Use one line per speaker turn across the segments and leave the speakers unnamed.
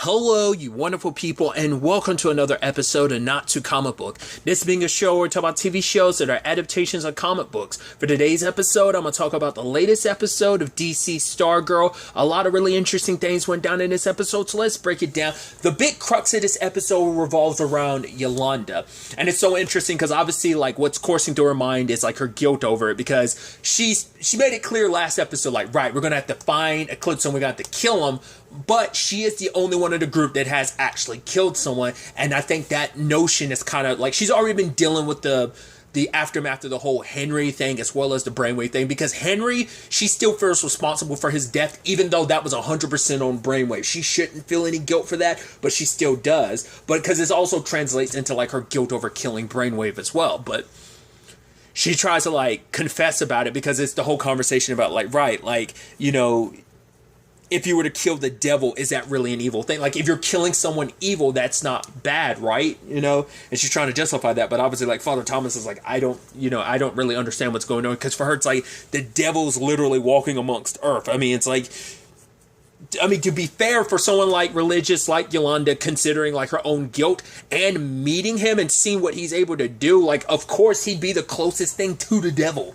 Hello, you wonderful people, and welcome to another episode of Not to Comic Book. This being a show where we talk about TV shows that are adaptations of comic books. For today's episode, I'm going to talk about the latest episode of DC Stargirl. A lot of really interesting things went down in this episode, so let's break it down. The big crux of this episode revolves around Yolanda. And it's so interesting because obviously, like, what's coursing through her mind is, like, her guilt over it, because she made it clear last episode, like, right, we're going to have to find Eclipse and we're going to have to kill him. But she is the only one of the group that has actually killed someone. And I think that notion is kind of like she's already been dealing with the aftermath of the whole Henry thing as well as the Brainwave thing. Because Henry, she still feels responsible for his death, even though that was 100% on Brainwave. She shouldn't feel any guilt for that, but she still does. But because this also translates into like her guilt over killing Brainwave as well. But she tries to like confess about it because it's the whole conversation about like, right, like, you know, if you were to kill the devil, is that really an evil thing? Like, if you're killing someone evil, that's not bad, right? You know? And she's trying to justify that, but obviously, like, Father Thomas is like, I don't really understand what's going on. Because for her, it's like, the devil's literally walking amongst Earth. I mean, it's like, to be fair, for someone like religious, like Yolanda, considering, like, her own guilt, and meeting him and seeing what he's able to do, like, of course, he'd be the closest thing to the devil.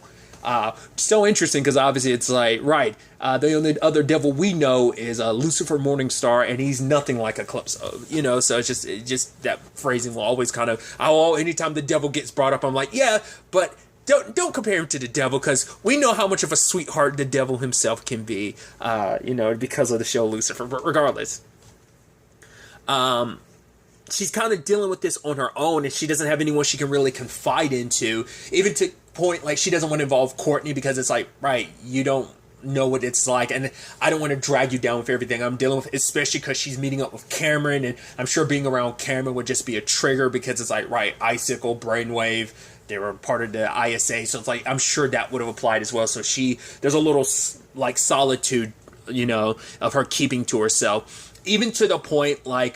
So interesting because obviously it's like, right, the only other devil we know is Lucifer Morningstar, and he's nothing like Eclipse, you know. So it's just that phrasing will always kind of, anytime the devil gets brought up, I'm like, yeah, but don't compare him to the devil, because we know how much of a sweetheart the devil himself can be, you know, because of the show Lucifer. But regardless, she's kind of dealing with this on her own, and she doesn't have anyone she can really confide into, even to point, like, she doesn't want to involve Courtney because it's like, right, you don't know what it's like, and I don't want to drag you down with everything I'm dealing with, especially because she's meeting up with Cameron, and I'm sure being around Cameron would just be a trigger because it's like, right, Icicle, Brainwave, they were part of the ISA, so it's like, I'm sure that would have applied as well. So there's a little, like, solitude, you know, of her keeping to herself. Even to the point, like,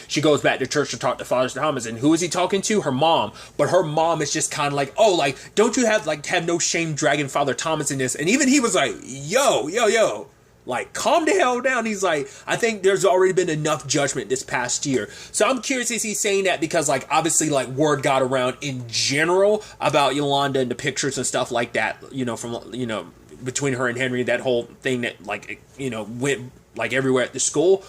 she goes back to church to talk to Father Thomas, and who is he talking to? Her mom. But her mom is just kind of like, oh, like, don't you have no shame dragging Father Thomas in this? And even he was like, yo, like, calm the hell down. He's like, I think there's already been enough judgment this past year. So I'm curious, is he saying that because, like, obviously, like, word got around in general about Yolanda and the pictures and stuff like that, you know, from, you know, between her and Henry, that whole thing that, like, you know, went, like, everywhere at the school.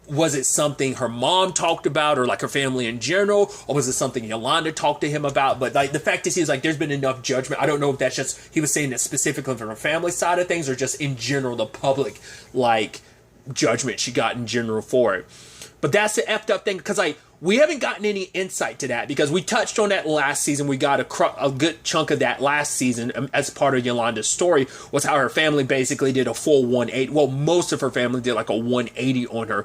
Was it something her mom talked about, or like her family in general, or was it something Yolanda talked to him about? But like, the fact is, he's like, there's been enough judgment. I don't know if that's just, he was saying that specifically from her family side of things, or just in general, the public, like, judgment she got in general for it. But that's the effed up thing, because like, we haven't gotten any insight to that, because we touched on that last season. We got a good chunk of that last season as part of Yolanda's story, was how her family basically did a full 180. Well, most of her family did like a 180 on her,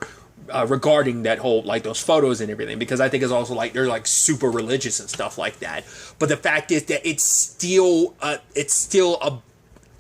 regarding that whole, like, those photos and everything, because I think it's also like they're like super religious and stuff like that. But the fact is that it's still a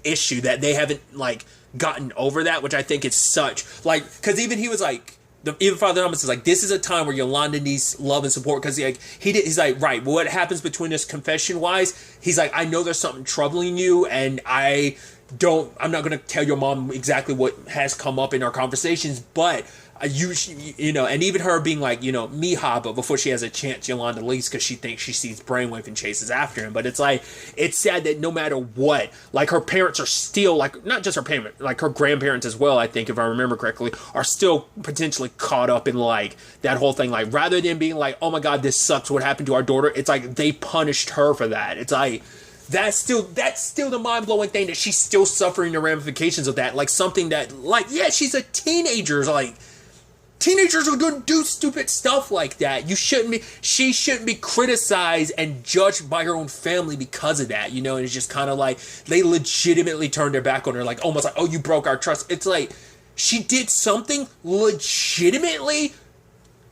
issue that they haven't, like, gotten over that, which I think is such, like, because even he was like, even Father Thomas is like, this is a time where Yolanda needs love and support, because he's like, right, well, what happens between us confession wise, he's like, I know there's something troubling you, and I'm not going to tell your mom exactly what has come up in our conversations, but you know, and even her being like, you know, Mija, but before she has a chance, Yolanda leaves because she thinks she sees Brainwave and chases after him. But it's like, it's sad that no matter what, like, her parents are still, like, not just her parents, like her grandparents as well, I think, if I remember correctly, are still potentially caught up in, like, that whole thing. Like, rather than being like, oh my God, this sucks, what happened to our daughter, it's like they punished her for that. It's like, that's still the mind-blowing thing, that she's still suffering the ramifications of that. Like, something that, like, yeah, she's a teenager, like, teenagers are going to do stupid stuff like that. She shouldn't be criticized and judged by her own family because of that, you know. And it's just kind of like, they legitimately turned their back on her, like, almost like, oh, you broke our trust. It's like, she did something legitimately,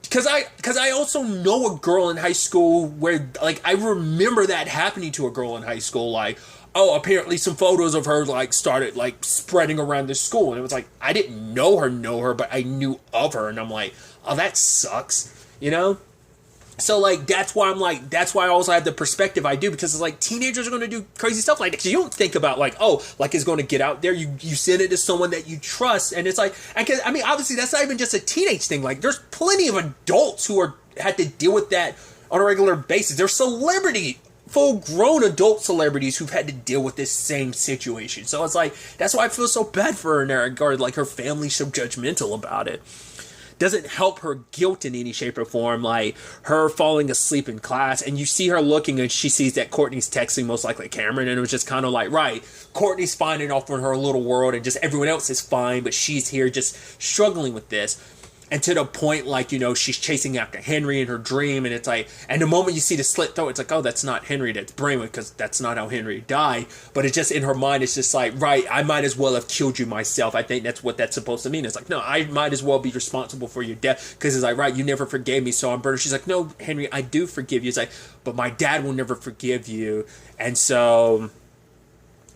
because I also know a girl in high school where, like, I remember that happening to a girl in high school, like, oh, apparently some photos of her, like, started, like, spreading around the school. And it was like, I didn't know her, but I knew of her. And I'm like, oh, that sucks, you know? So, like, that's why I also have the perspective I do, because it's like teenagers are going to do crazy stuff like that. You don't think about, like, oh, like, it's going to get out there. You send it to someone that you trust. And it's like, I mean, obviously, that's not even just a teenage thing. Like, there's plenty of adults who had to deal with that on a regular basis. There's full-grown adult celebrities who've had to deal with this same situation. So it's like, that's why I feel so bad for her in that regard. Like, her family's so judgmental about it. Doesn't help her guilt in any shape or form, like her falling asleep in class, and you see her looking and she sees that Courtney's texting, most likely Cameron, and it was just kind of like, right, Courtney's finding off in her little world and just everyone else is fine, but she's here just struggling with this. And to the point, like, you know, she's chasing after Henry in her dream, and it's like, and the moment you see the slit throat, it's like, oh, that's not Henry, that's Brainwave, because that's not how Henry died. But it's just in her mind, it's just like, right, I might as well have killed you myself. I think that's what that's supposed to mean. It's like, no, I might as well be responsible for your death, because it's like, right, you never forgave me, so I'm burning. She's like, no, Henry, I do forgive you. It's like, but my dad will never forgive you. And so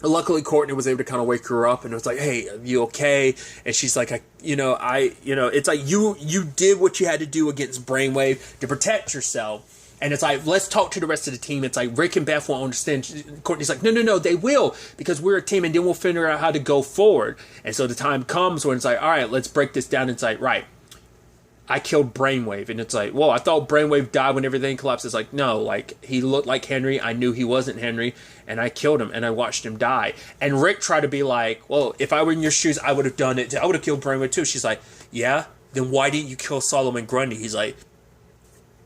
luckily, Courtney was able to kind of wake her up, and it was like, "Hey, are you okay?" And she's like, it's like you did what you had to do against Brainwave to protect yourself." And it's like, let's talk to the rest of the team. It's like, Rick and Beth won't understand. Courtney's like, no, they will, because we're a team, and then we'll figure out how to go forward. And so the time comes when it's like, all right, let's break this down. And it's like, right, I killed Brainwave. And it's like, whoa, I thought Brainwave died when everything collapsed. It's like, no, like, he looked like Henry. I knew he wasn't Henry, and I killed him, and I watched him die. And Rick tried to be like, well, if I were in your shoes, I would have done it. I would have killed Brainwave too. She's like, yeah? Then why didn't you kill Solomon Grundy? He's like,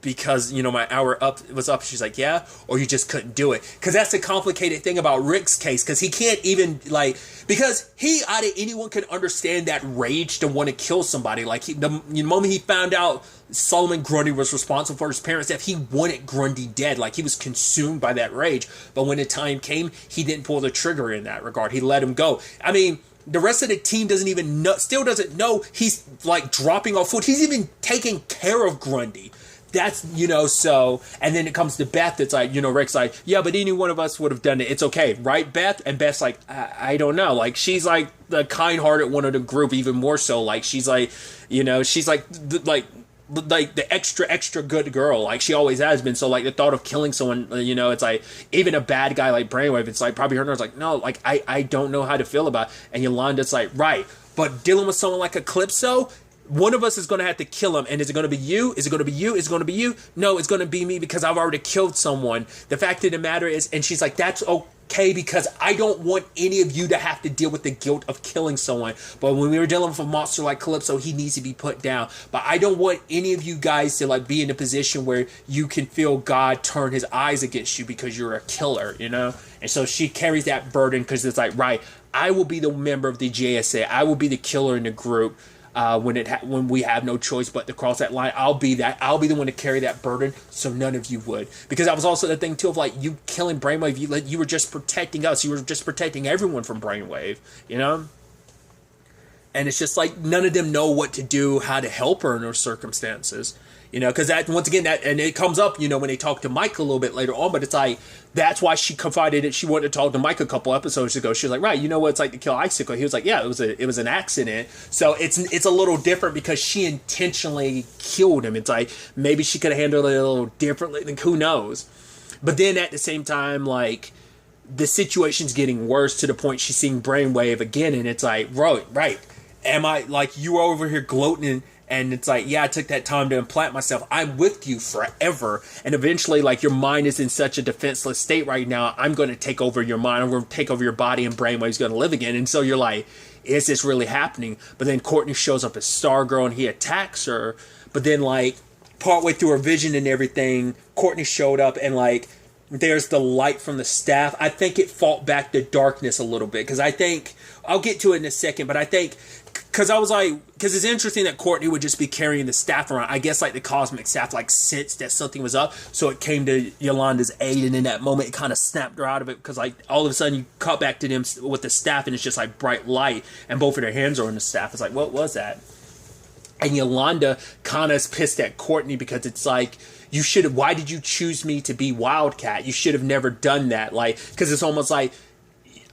because, you know, my hour was up. She's like, yeah? Or you just couldn't do it? Because that's the complicated thing about Rick's case, because he can't even, like, because he, out of anyone, can understand that rage to want to kill somebody. Like, the moment he found out Solomon Grundy was responsible for his parents' death, he wanted Grundy dead. Like, he was consumed by that rage. But when the time came, he didn't pull the trigger in that regard. He let him go. I mean, the rest of the team still doesn't know he's, like, dropping off food. He's even taking care of Grundy. That's, you know, so, and then it comes to Beth. It's like, you know, Rick's like, yeah, but any one of us would have done it. It's okay, right, Beth? And Beth's like, I don't know. Like, she's like the kind-hearted one of the group, even more so. Like, she's like, you know, she's like the extra good girl. Like, she always has been. So, like, the thought of killing someone, you know, it's like, even a bad guy like Brainwave, it's like, probably her nurse, like, no, like, I don't know how to feel about it. And Yolanda's like, right, but dealing with someone like Eclipso, one of us is going to have to kill him. And is it going to be you? Is it going to be you? Is it going to be you? No, it's going to be me, because I've already killed someone. The fact of the matter is, and she's like, that's okay, because I don't want any of you to have to deal with the guilt of killing someone. But when we were dealing with a monster like Calypso, he needs to be put down. But I don't want any of you guys to, like, be in a position where you can feel God turn his eyes against you because you're a killer, you know? And so she carries that burden, because it's like, right, I will be the member of the JSA. I will be the killer in the group. When we have no choice but to cross that line, I'll be the one to carry that burden, so none of you would. Because that was also the thing too of, like, you killing Brainwave, you were just protecting us, you were just protecting everyone from Brainwave, you know? And it's just like, none of them know what to do, how to help her in those circumstances. You know, because that, once again, and it comes up, you know, when they talk to Mike a little bit later on, but it's like, that's why she confided it. She wanted to talk to Mike a couple episodes ago. She was like, right, you know what it's like to kill Icicle? He was like, yeah, it was an accident. So it's a little different, because she intentionally killed him. It's like, maybe she could have handled it a little differently, like, who knows? But then at the same time, like, the situation's getting worse to the point she's seeing Brainwave again, and it's like, right, am I, like, you are over here gloating, and it's like, yeah, I took that time to implant myself. I'm with you forever. And eventually, like, your mind is in such a defenseless state right now. I'm going to take over your mind. I'm going to take over your body, and Brainwave's going to live again. And so you're like, is this really happening? But then Courtney shows up as Stargirl, and he attacks her. But then, like, partway through her vision and everything, Courtney showed up, and, like, there's the light from the staff. I think it fought back the darkness a little bit, because I think, I'll get to it in a second, but I think, because I was like, because it's interesting that Courtney would just be carrying the staff around. I guess, like, the cosmic staff, like, sensed that something was up, so it came to Yolanda's aid, and in that moment, it kind of snapped her out of it, because, like, all of a sudden, you cut back to them with the staff, and it's just, like, bright light, and both of their hands are on the staff. It's like, what was that? And Yolanda kind of is pissed at Courtney, because it's like, why did you choose me to be Wildcat? You should have never done that. Like, because it's almost like,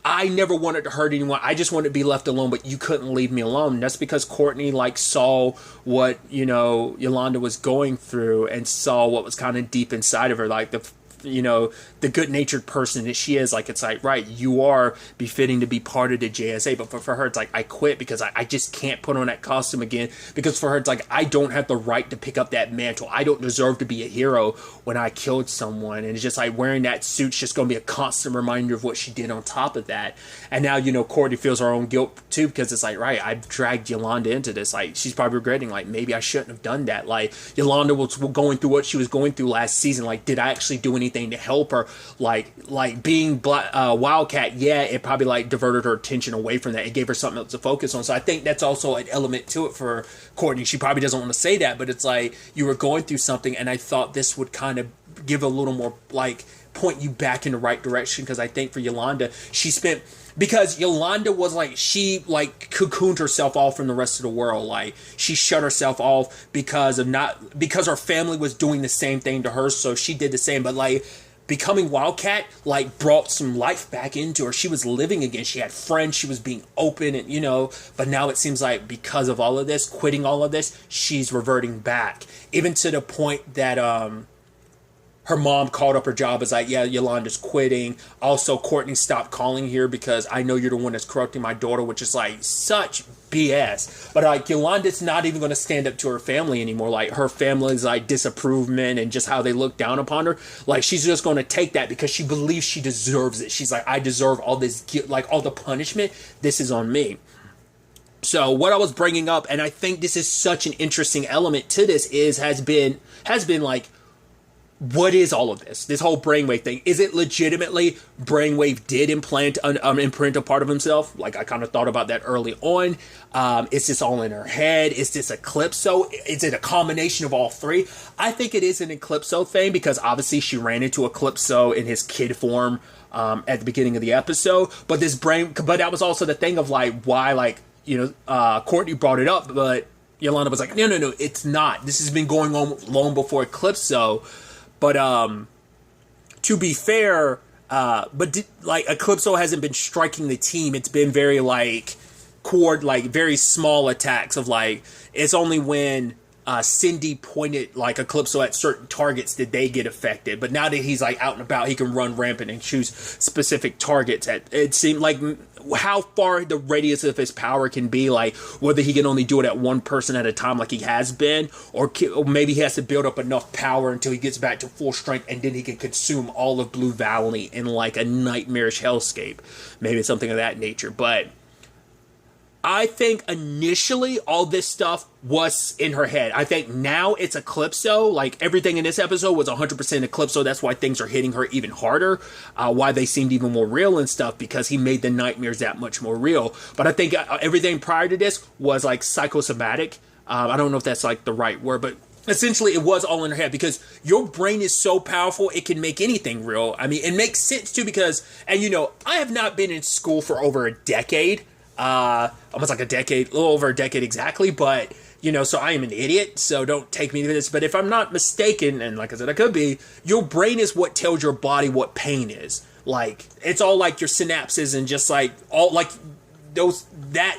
I never wanted to hurt anyone. I just wanted to be left alone, but you couldn't leave me alone. And that's because Courtney like saw what, Yolanda was going through and saw what was kind of deep inside of her, like the good-natured person that she is. Like, it's like, right, you are befitting to be part of the JSA, but for her, it's like, I quit because I just can't put on that costume again, because for her, it's like, I don't have the right to pick up that mantle. I don't deserve to be a hero when I killed someone, and it's just like, wearing that suit's just going to be a constant reminder of what she did on top of that. And now, Courtney feels her own guilt, too, because it's like, right, I've dragged Yolanda into this. Like, she's probably regretting, like, maybe I shouldn't have done that. Like, Yolanda was going through what she was going through last season. Like, did I actually do anything to help her? Like being Wildcat, yeah, it probably like diverted her attention away from that. It gave her something else to focus on. So I think that's also an element to it for Courtney. She probably doesn't want to say that, but it's like, you were going through something, and I thought this would kind of give a little more, like, point you back in the right direction. Because I think for Yolanda, because Yolanda was like, she like cocooned herself off from the rest of the world. Like, she shut herself off because her family was doing the same thing to her, so she did the same. But like, becoming Wildcat like brought some life back into her. She was living again. She had friends. She was being open, and but now it seems like because of all of this, quitting all of this, she's reverting back, even to the point that her mom called up her job as like, yeah, Yolanda's quitting. Also, Courtney, stopped calling here because I know you're the one that's corrupting my daughter, which is like such BS. But like, Yolanda's not even going to stand up to her family anymore. Like, her family's like disapprovement and just how they look down upon her. Like, she's just going to take that because she believes she deserves it. She's like, I deserve all this guilt, like all the punishment. This is on me. So what I was bringing up, and I think this is such an interesting element to this, has been like, what is all of this? This whole brainwave thing. Is it legitimately Brainwave did imprint a part of himself? Like, I kind of thought about that early on. Is this all in her head? Is this Eclipso? Is it a combination of all three? I think it is an Eclipso thing, because obviously she ran into Eclipso in his kid form at the beginning of the episode. But that was also the thing of like, why, like, Courtney brought it up, but Yolanda was like, no, it's not. This has been going on long before Eclipso. But to be fair, like, Eclipso hasn't been striking the team. It's been very like very small attacks of like, it's only when Cindy pointed like Eclipso at certain targets did they get affected. But now that he's like out and about, he can run rampant and choose specific targets. It seemed like how far the radius of his power can be, like whether he can only do it at one person at a time like he has been, or maybe he has to build up enough power until he gets back to full strength, and then he can consume all of Blue Valley in like a nightmarish hellscape. Maybe it's something of that nature. But I think initially all this stuff was in her head. I think now it's Eclipso. Like, everything in this episode was 100% Eclipso. That's why things are hitting her even harder. Why they seemed even more real and stuff, because he made the nightmares that much more real. But I think everything prior to this was like psychosomatic. I don't know if that's like the right word, but essentially it was all in her head, because your brain is so powerful, it can make anything real. I mean, it makes sense too, because, and I have not been in school for over a decade. Almost like a decade, a little over a decade exactly, but, so I am an idiot, so don't take me to this, but if I'm not mistaken, and like I said, I could be, your brain is what tells your body what pain is. Like, it's all like your synapses, and just like, all, like,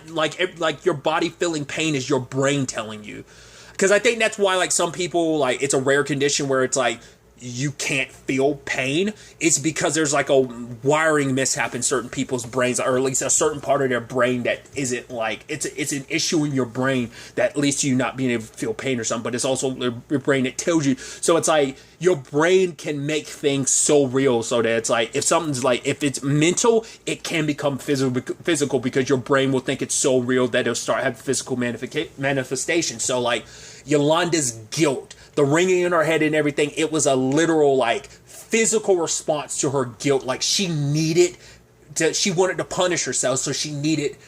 like your body feeling pain is your brain telling you. Because I think that's why, like, some people, like, it's a rare condition where it's like, you can't feel pain. It's because there's like a wiring mishap in certain people's brains, or at least a certain part of their brain that isn't like, it's an issue in your brain that leads to you not being able to feel pain or something. But it's also your brain that tells you. So it's like your brain can make things so real, so that it's like, if something's like, if it's mental, it can become physical, because your brain will think it's so real that it'll start having physical manifestation. So like Yolanda's guilt, the ringing in her head and everything, it was a literal, like, physical response to her guilt. Like, she wanted to punish herself, so she needed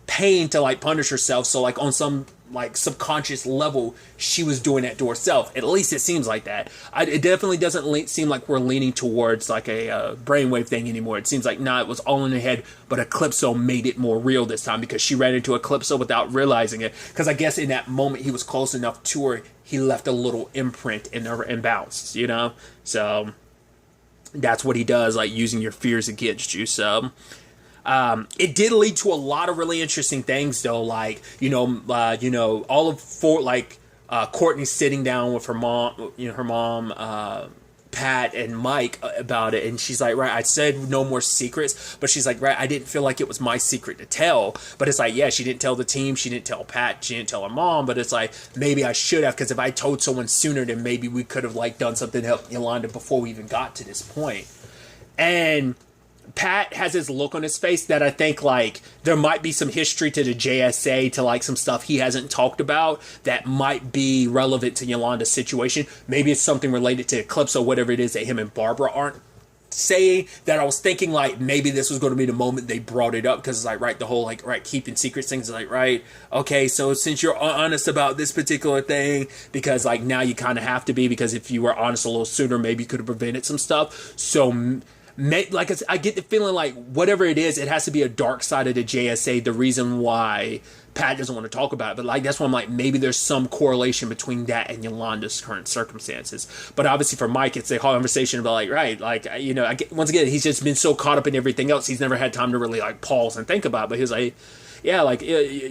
pain to, like, punish herself. So, like, on some, like, subconscious level, she was doing that to herself. At least it seems like that. It definitely doesn't seem like we're leaning towards, like, a brainwave thing anymore. It seems like, it was all in her head, but Eclipso made it more real this time, because she ran into Eclipso without realizing it. Because I guess in that moment, he was close enough to her, he left a little imprint in her and bounced, So that's what he does, like, using your fears against you. So It did lead to a lot of really interesting things, though. Like, all of four, like, Courtney sitting down with her mom, Pat and Mike about it, and she's like, right, I said no more secrets, but she's like, right, I didn't feel like it was my secret to tell. But it's like, yeah, she didn't tell the team, she didn't tell Pat, she didn't tell her mom, but it's like, maybe I should have, because if I told someone sooner, then maybe we could have, like, done something to help Yolanda before we even got to this point. And Pat has this look on his face that I think, like, there might be some history to the JSA, to, like, some stuff he hasn't talked about that might be relevant to Yolanda's situation. Maybe it's something related to Eclipse or whatever it is that him and Barbara aren't saying, that I was thinking, like, maybe this was going to be the moment they brought it up, because it's like, right, the whole, like, right, keeping secrets things, like, right, okay, so since you're honest about this particular thing, because, like, now you kind of have to be, because if you were honest a little sooner, maybe you could have prevented some stuff. So like, I get the feeling like whatever it is, it has to be a dark side of the JSA, the reason why Pat doesn't want to talk about it. But, like, that's why I'm like, maybe there's some correlation between that and Yolanda's current circumstances. But obviously for Mike, it's a conversation about, like, right, like, once again, he's just been so caught up in everything else, he's never had time to really, like, pause and think about it. But he was like, yeah, like,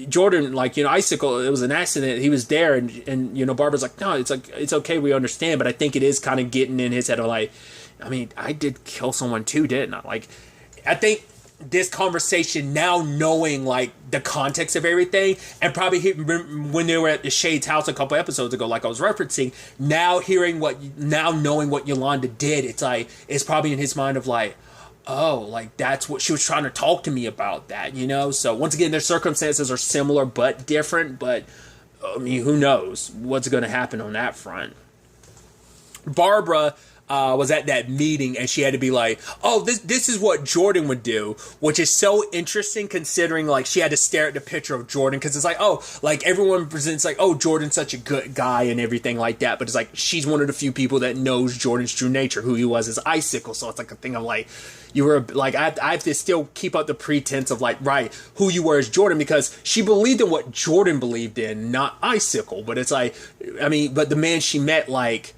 Jordan, like, Icicle, it was an accident, he was there, and Barbara's like, no, it's like, it's okay, we understand. But I think it is kind of getting in his head of, like, I mean, I did kill someone too, didn't I? Like, I think this conversation, now knowing, like, the context of everything, and probably when they were at the Shade's house a couple episodes ago, like I was referencing, now knowing what Yolanda did, it's like, it's probably in his mind of, like, oh, like, that's what she was trying to talk to me about, that, So once again, their circumstances are similar but different, but I mean, who knows what's going to happen on that front. Barbara was at that meeting, and she had to be like, oh, this is what Jordan would do, which is so interesting considering, like, she had to stare at the picture of Jordan, because it's like, oh, like, everyone presents like, oh, Jordan's such a good guy and everything like that, but it's like, she's one of the few people that knows Jordan's true nature, who he was as Icicle. So it's like a thing of, like, you were, like, I have to still keep up the pretense of, like, right, who you were as Jordan, because she believed in what Jordan believed in, not Icicle. But it's like, I mean, but the man she met, like,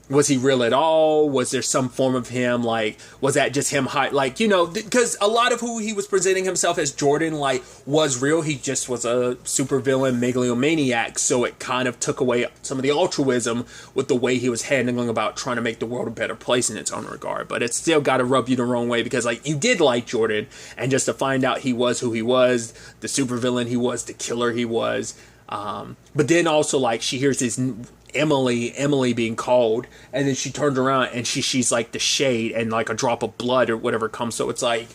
was he real at all? Was there some form of him, like, was that just him like, because a lot of who he was presenting himself as Jordan, like, was real. He just was a supervillain megalomaniac, so it kind of took away some of the altruism with the way he was handling about trying to make the world a better place in its own regard. But it still got to rub you the wrong way, because, like, you did like Jordan, and just to find out he was who he was, the supervillain he was, the killer he was. But then also, like, she hears this Emily being called, and then she turns around and she's like the Shade, and like a drop of blood or whatever comes. So it's like,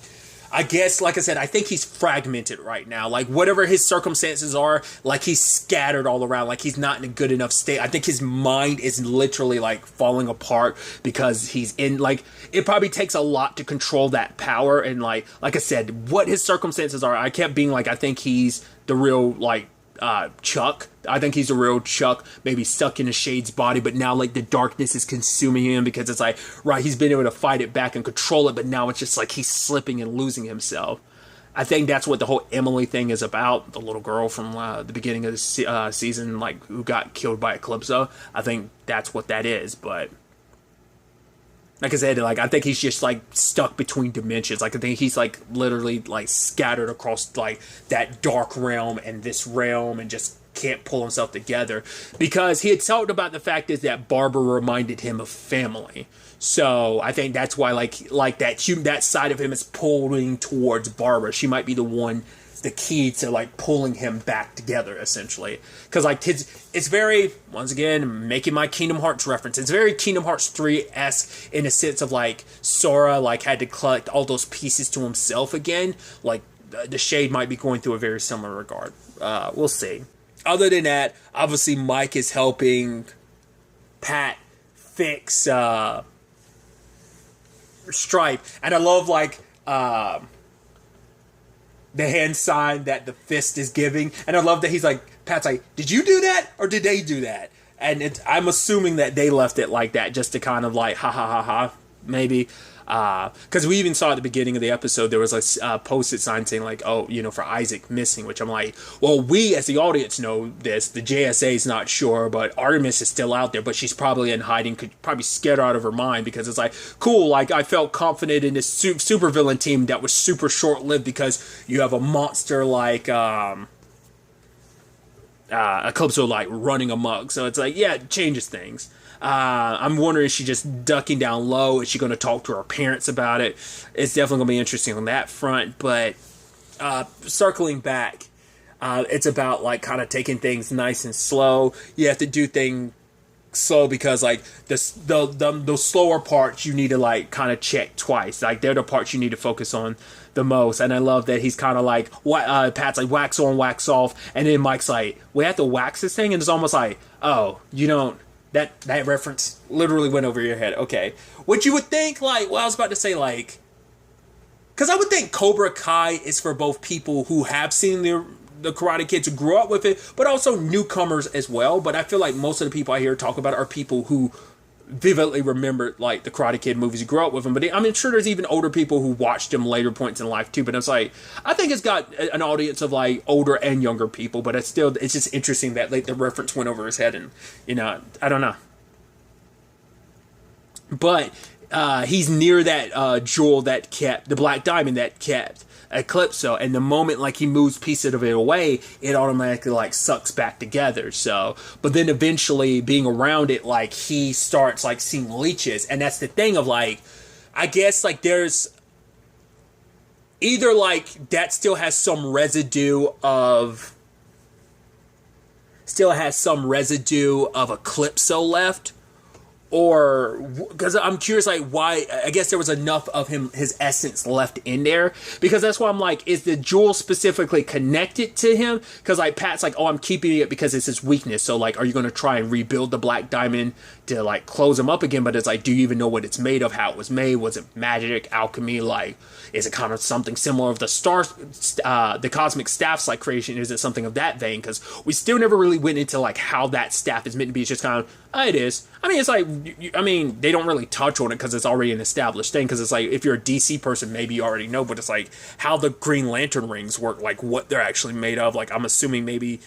I guess, like I said, I think he's fragmented right now. Like, whatever his circumstances are, like, he's scattered all around. Like, he's not in a good enough state. I think his mind is literally, like, falling apart, because he's in, like, it probably takes a lot to control that power. And, like I said, what his circumstances are, I kept being like, I think he's the real, like, Chuck. I think he's a real Chuck, maybe stuck in a Shade's body, but now, like, the darkness is consuming him, because it's like, right, he's been able to fight it back and control it, but now it's just like he's slipping and losing himself. I think that's what the whole Emily thing is about, the little girl from the beginning of the season, like, who got killed by Eclipso. I think that's what that is. But like I said, like, I think he's just, like, stuck between dimensions. Like, I think he's, like, literally, like, scattered across, like, that dark realm and this realm, and just can't pull himself together, because he had talked about the fact is that Barbara reminded him of family. So I think that's why, like that side of him is pulling towards Barbara. She might be the key to, like, pulling him back together, essentially. Because, like, it's very, once again, making my Kingdom Hearts reference, it's very Kingdom Hearts 3-esque in a sense of, like, Sora, like, had to collect all those pieces to himself again. Like, the Shade might be going through a very similar regard. We'll see. Other than that, obviously Mike is helping Pat fix Stripe. And I love, like, the hand sign that the fist is giving. And I love that he's like, Pat's like, did you do that? Or did they do that? And I'm assuming that they left it like that, just to kind of, like, ha ha ha ha, maybe. Because we even saw at the beginning of the episode, there was a post-it sign saying like, oh, for Isaac missing, which I'm like, well, we as the audience know this. The JSA is not sure, but Artemis is still out there, but she's probably in hiding, probably scared out of her mind, because it's like, cool, like I felt confident in this supervillain team that was super short-lived, because you have a monster like Eclipso like running amok. So it's like, yeah, it changes things. I'm wondering, is she just ducking down low? Is she going to talk to her parents about it? It's definitely going to be interesting on that front. But circling back, it's about like kind of taking things nice and slow. You have to do things slow because like the slower parts you need to like kind of check twice. Like they're the parts you need to focus on the most. And I love that he's kind of like Pat's like wax on, wax off, and then Mike's like, we have to wax this thing, and it's almost like, oh, you don't. That reference literally went over your head. Okay. What you would think, like, well, I was about to say, like, because I would think Cobra Kai is for both people who have seen the Karate Kids, who grew up with it, but also newcomers as well. But I feel like most of the people I hear talk about it are people who vividly remember, like, the Karate Kid movies, who grew up with them. But I'm sure there's even older people who watched them later points in life, too. But it's like, I think it's got an audience of, like, older and younger people. But it's just interesting that, like, the reference went over his head. And, I don't know. But he's near that jewel that kept, the black diamond that kept Eclipso, and the moment like he moves pieces of it away, it automatically like sucks back together. So, but then eventually being around it, like he starts like seeing leeches, and that's the thing of like, I guess like there's either like that still has some residue of Eclipso left. Or, because I'm curious, like, why, I guess there was enough of his essence left in there, because that's why I'm like, is the jewel specifically connected to him? Because, like, Pat's like, oh, I'm keeping it because it's his weakness, so, like, are you going to try and rebuild the black diamond to, like, close him up again? But it's like, do you even know what it's made of, how it was made? Was it magic, alchemy, like, is it kind of something similar of the cosmic staff's, like, creation? Is it something of that vein? Because we still never really went into, like, how that staff is meant to be. It's just kind of, it is. I mean, it's like, they don't really touch on it because it's already an established thing. Because it's like, if you're a DC person, maybe you already know, but it's like how the Green Lantern rings work, like what they're actually made of. Like, I'm assuming maybe,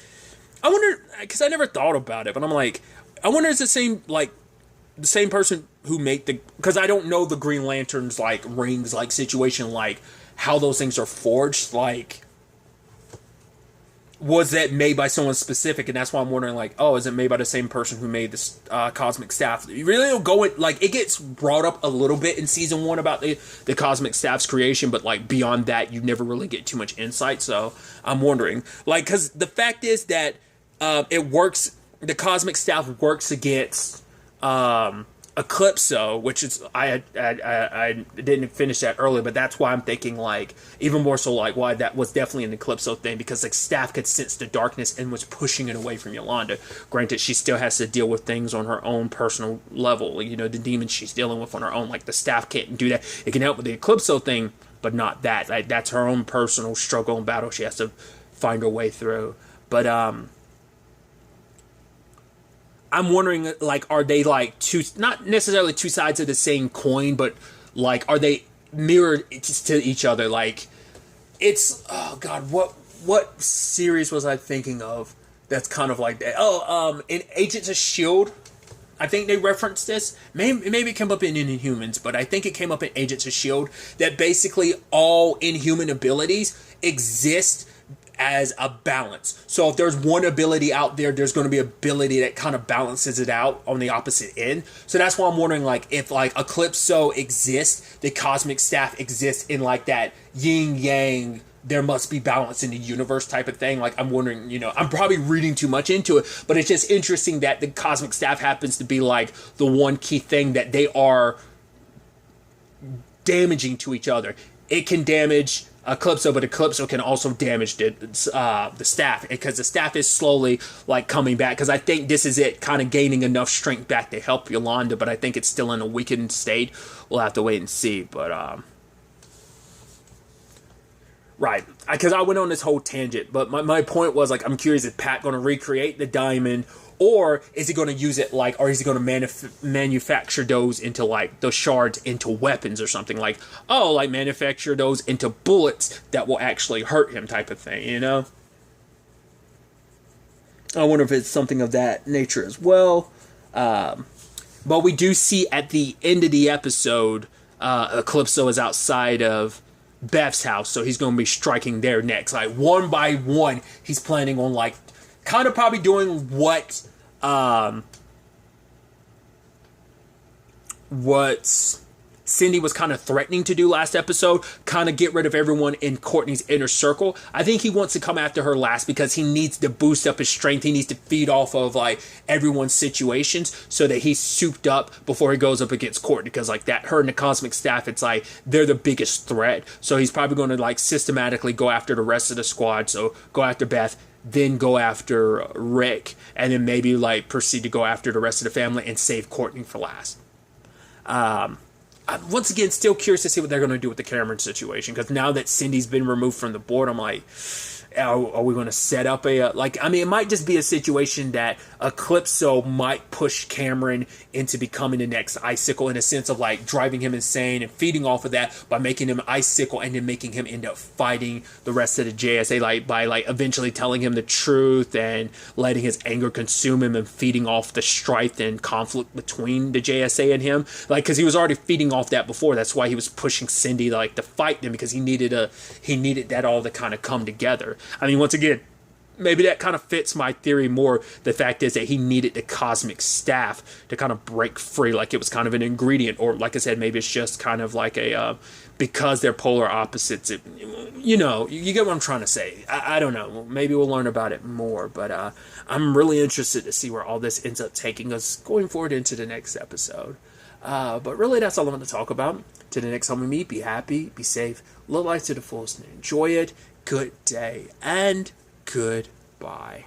I wonder, because I never thought about it, but I'm like, I wonder is the same person who made because I don't know the Green Lantern's like rings, like situation, like how those things are forged, like, was that made by someone specific? And that's why I'm wondering, like, oh, is it made by the same person who made this cosmic staff? You really don't go it, like, it gets brought up a little bit in season 1 about the cosmic staff's creation, but, like, beyond that, you never really get too much insight. So I'm wondering, like, because the fact is that it works, the cosmic staff works against Eclipso, which is, I didn't finish that earlier, but that's why I'm thinking, like, even more so, like, why that was definitely an Eclipso thing, because, like, staff could sense the darkness and was pushing it away from Yolanda. Granted, she still has to deal with things on her own personal level, the demons she's dealing with on her own, like, the staff can't do that. It can help with the Eclipso thing, but not that. Like, that's her own personal struggle and battle she has to find her way through. But, I'm wondering, like, are they, like, not necessarily two sides of the same coin, but, like, are they mirrored to each other? Like, it's, oh, God, what series was I thinking of that's kind of like that? Oh, in Agents of S.H.I.E.L.D., I think they referenced this. Maybe it came up in Inhumans, but I think it came up in Agents of S.H.I.E.L.D., that basically all Inhuman abilities exist as a balance. So if there's one ability out there, there's going to be ability that kind of balances it out on the opposite end. So that's why I'm wondering, like, if like Eclipso exists, the cosmic staff exists in like that yin yang, there must be balance in the universe type of thing. Like, I'm wondering, I'm probably reading too much into it, but it's just interesting that the cosmic staff happens to be like the one key thing that they are damaging to each other. It can damage Eclipso, but Eclipso can also damage the staff, because the staff is slowly like coming back, because I think this is it kind of gaining enough strength back to help Yolanda, but I think it's still in a weakened state. We'll have to wait and see. But right, because I went on this whole tangent, but my point was, like, I'm curious, is Pat going to recreate the diamond, Or is he going to use it like, or is he going to manufacture those into like those shards into weapons or something like, oh, like manufacture those into bullets that will actually hurt him type of thing, you know? I wonder if it's something of that nature as well. But we do see at the end of the episode, Eclipso is outside of Beth's house, so he's going to be striking there next. Like, one by one, he's planning on, like, kind of probably doing what Cindy was kind of threatening to do last episode, kind of get rid of everyone in Courtney's inner circle. I think he wants to come after her last because he needs to boost up his strength. He needs to feed off of like everyone's situations so that he's souped up before he goes up against Courtney, because like that, her and the Cosmic Staff, it's like they're the biggest threat. So he's probably going to like systematically go after the rest of the squad. So go after Beth, then go after Rick, and then maybe like proceed to go after the rest of the family and save Courtney for last. I'm once again still curious to see what they're going to do with the Cameron situation, because now that Cindy's been removed from the board, I'm like, are we going to set up a, like, I mean, it might just be a situation that Eclipso might push Cameron into becoming the next Icicle, in a sense of like driving him insane and feeding off of that by making him Icicle, and then making him end up fighting the rest of the JSA, like by like eventually telling him the truth and letting his anger consume him and feeding off the strife and conflict between the JSA and him, like, because he was already feeding off that before. That's why he was pushing Cindy like to fight them, because he needed that all to kind of come together. I mean, once again, maybe that kind of fits my theory more. The fact is that he needed the Cosmic Staff to kind of break free, like it was kind of an ingredient, or like I said, maybe it's just kind of like a, because they're polar opposites, you know, you get what I'm trying to say. I don't know. Maybe we'll learn about it more, but I'm really interested to see where all this ends up taking us going forward into the next episode. But really, that's all I want to talk about. To the next time we meet, be happy, be safe, live life to the fullest, and enjoy it. Good day, and goodbye.